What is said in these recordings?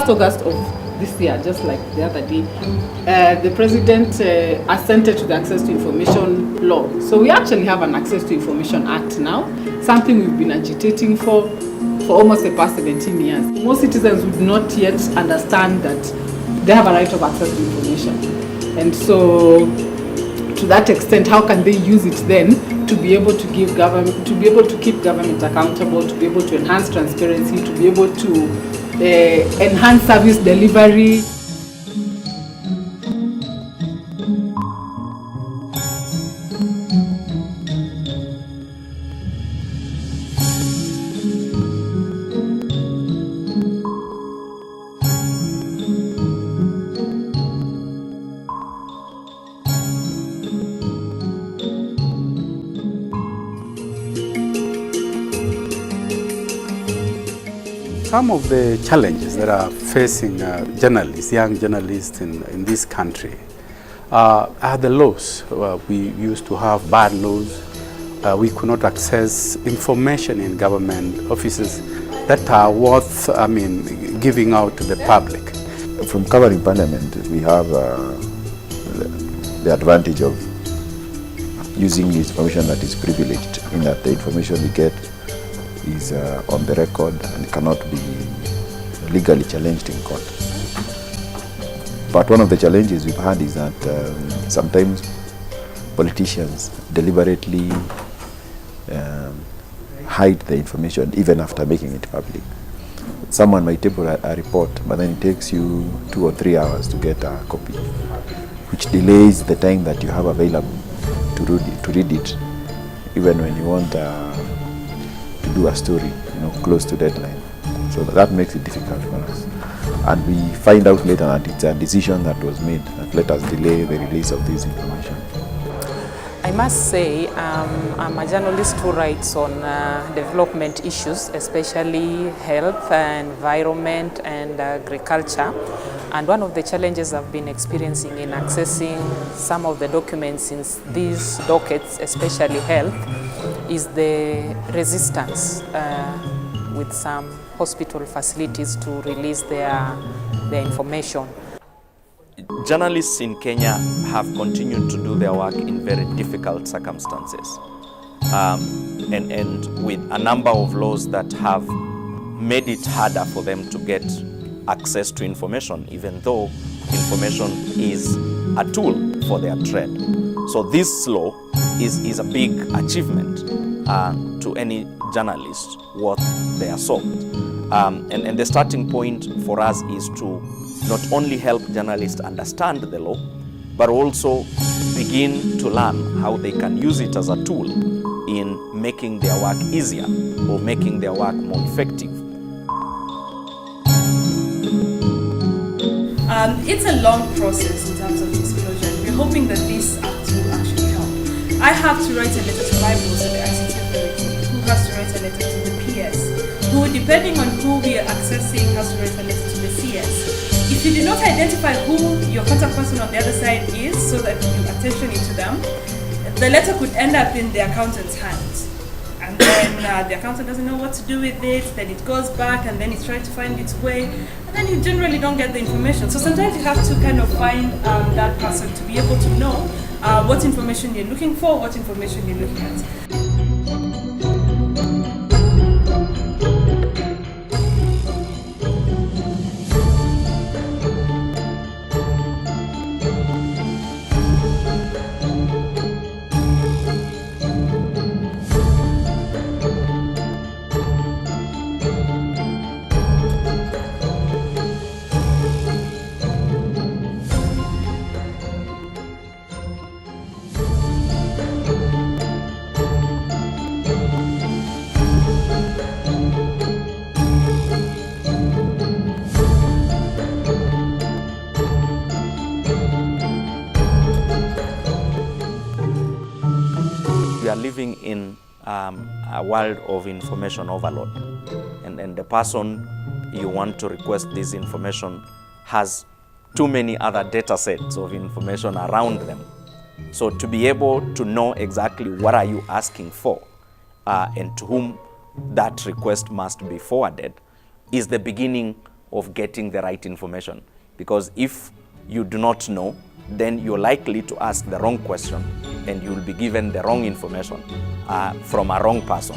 August of this year, just like the other day, the President assented to the Access to Information Law. So we actually have an Access to Information Act now, something we've been agitating for almost the past 17 years. Most citizens would not yet understand that they have a right of access to information. And so, to that extent, how can they use it then to be able to give government, to be able to keep government accountable, to be able to enhance transparency, to be able to enhance service delivery. Some of the challenges that are facing journalists, young journalists in this country are the laws. We used to have bad laws. We could not access information in government offices that are worth, giving out to the public. From covering Parliament, we have the advantage of using information that is privileged, in that the information we get is on the record and cannot be legally challenged in court. But one of the challenges we've had is that sometimes politicians deliberately hide the information even after making it public. Someone might table a report, but then it takes you 2 or 3 hours to get a copy, which delays the time that you have available to read it, even when you want to do a story, close to deadline. So that makes it difficult for us. And we find out later that it's a decision that was made that let us delay the release of this information. I must say I'm a journalist who writes on development issues, especially health, environment and agriculture. And one of the challenges I've been experiencing in accessing some of the documents in these dockets, especially health, is the resistance with some hospital facilities to release their information. Journalists in Kenya have continued to do their work in very difficult circumstances and with a number of laws that have made it harder for them to get access to information, even though information is a tool for their trade. So this law is a big achievement to any journalist worth their salt. And the starting point for us is to not only help journalists understand the law, but also begin to learn how they can use it as a tool in making their work easier or making their work more effective. It's a long process in terms of disclosure. We're hoping that this act will actually help. I have to write a letter to my boss at the ICT authority, who has to write a letter to the PS, who, depending on who we are accessing, has to write a letter to the CS. If you do not identify who your contact person on the other side is, so that you attention it to them, the letter could end up in the accountant's hands. And then the accountant doesn't know what to do with it, then it goes back and then it's trying to find its way, and then you generally don't get the information. So sometimes you have to kind of find that person to be able to know what information you're looking for, what information you're looking at. We are living in a world of information overload, and the person you want to request this information has too many other data sets of information around them. So to be able to know exactly what are you asking for and to whom that request must be forwarded is the beginning of getting the right information. Because if you do not know, then you're likely to ask the wrong question and you'll be given the wrong information from a wrong person.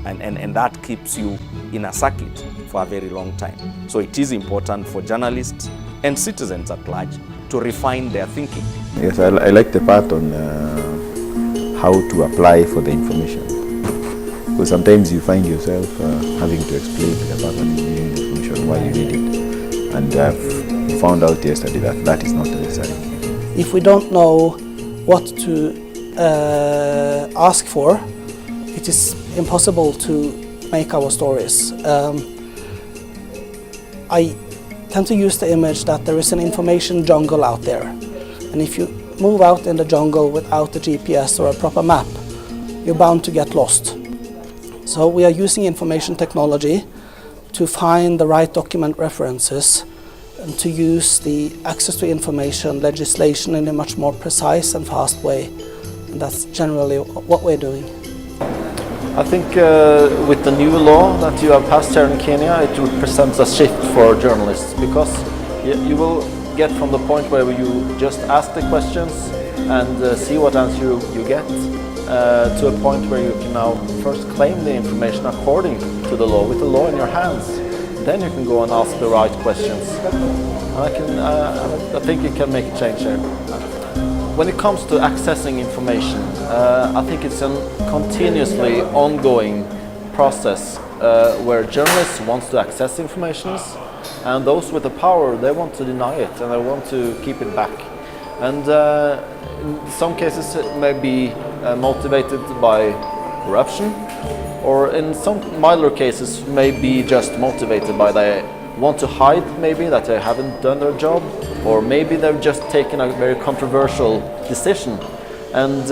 And that keeps you in a circuit for a very long time. So it is important for journalists and citizens at large to refine their thinking. Yes, I like the part on how to apply for the information. Because sometimes you find yourself having to explain to the person who needs information why you need it. And I've found out yesterday that that is not necessary. If we don't know what to ask for, it is impossible to make our stories. I tend to use the image that there is an information jungle out there. And if you move out in the jungle without a GPS or a proper map, you're bound to get lost. So we are using information technology to find the right document references and to use the access to information legislation in a much more precise and fast way. And that's generally what we're doing. I think with the new law that you have passed here in Kenya, it represents a shift for journalists, because you will get from the point where you just ask the questions and see what answer you get to a point where you can now first claim the information according to the law, with the law in your hands. Then you can go and ask the right questions. And I think it can make a change there. When it comes to accessing information, I think it's a continuously ongoing process where journalists want to access information, and those with the power, they want to deny it and they want to keep it back. And in some cases it may be motivated by corruption, or in some milder cases may be just motivated by they want to hide maybe that they haven't done their job, or maybe they've just taken a very controversial decision. And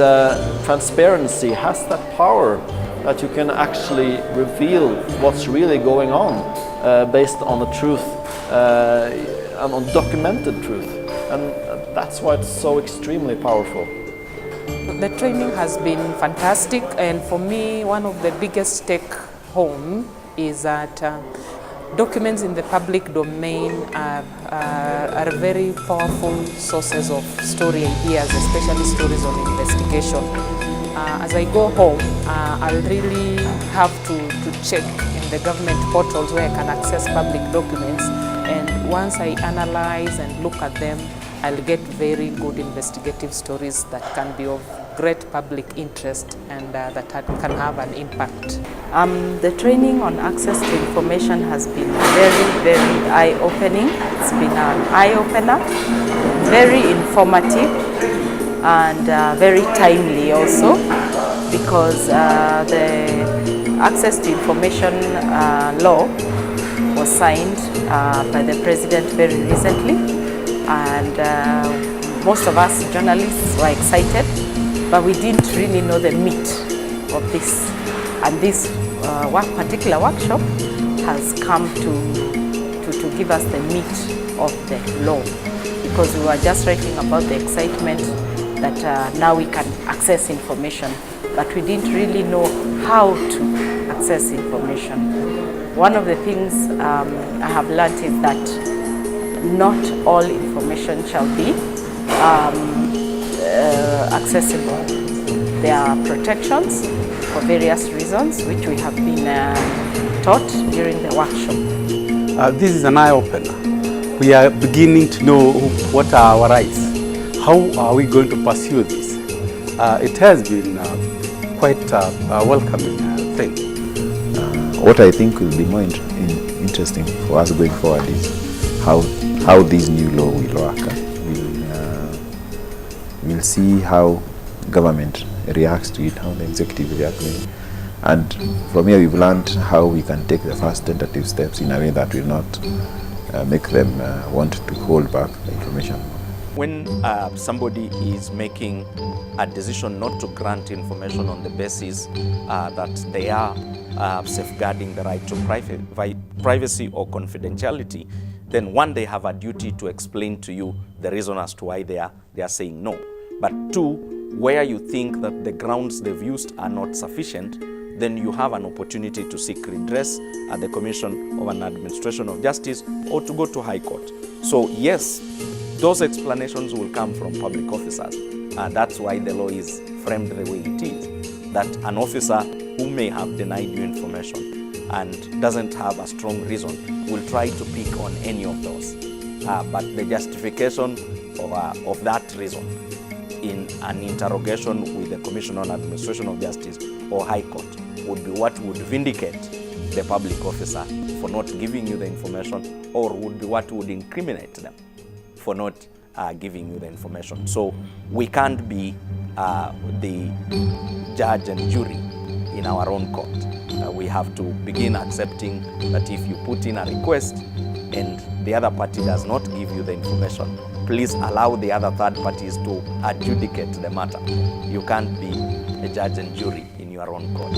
transparency has that power that you can actually reveal what's really going on based on the truth and on documented truth. And that's why it's so extremely powerful. The training has been fantastic, and for me, one of the biggest take home is that documents in the public domain are very powerful sources of story ideas, especially stories on investigation. As I go home, I'll really have to check in the government portals where I can access public documents, and once I analyze and look at them, I'll get very good investigative stories that can be of great public interest and that can have an impact. The training on access to information has been very eye-opening. It's been an eye-opener, very informative and very timely also, because the access to information law was signed by the President very recently, and most of us journalists were excited, but we didn't really know the meat of this. And this particular workshop has come to give us the meat of the law, because we were just writing about the excitement that now we can access information, but we didn't really know how to access information. One of the things I have learned is that not all information shall be accessible. There are protections for various reasons, which we have been taught during the workshop. This is an eye-opener. We are beginning to know what are our rights. How are we going to pursue this? It has been quite a welcoming thing. What I think will be more interesting for us going forward is how this new law will work. We'll see how government reacts to it, how the executive reacts to it. And from here we've learned how we can take the first tentative steps in a way that will not make them want to hold back the information. When somebody is making a decision not to grant information on the basis that they are safeguarding the right to privacy or confidentiality, then one, they have a duty to explain to you the reason as to why they are saying no. But two, where you think that the grounds they've used are not sufficient, then you have an opportunity to seek redress at the Commission of an Administration of Justice or to go to High Court. So yes, those explanations will come from public officers. That's why the law is framed the way it is, that an officer who may have denied you information and doesn't have a strong reason will try to pick on any of those. But the justification of that reason in an interrogation with the Commission on Administration of Justice or High Court would be what would vindicate the public officer for not giving you the information, or would be what would incriminate them for not giving you the information. So we can't be the judge and jury in our own court. We have to begin accepting that if you put in a request and the other party does not give you the information, please allow the other third parties to adjudicate the matter. You can't be a judge and jury in your own court.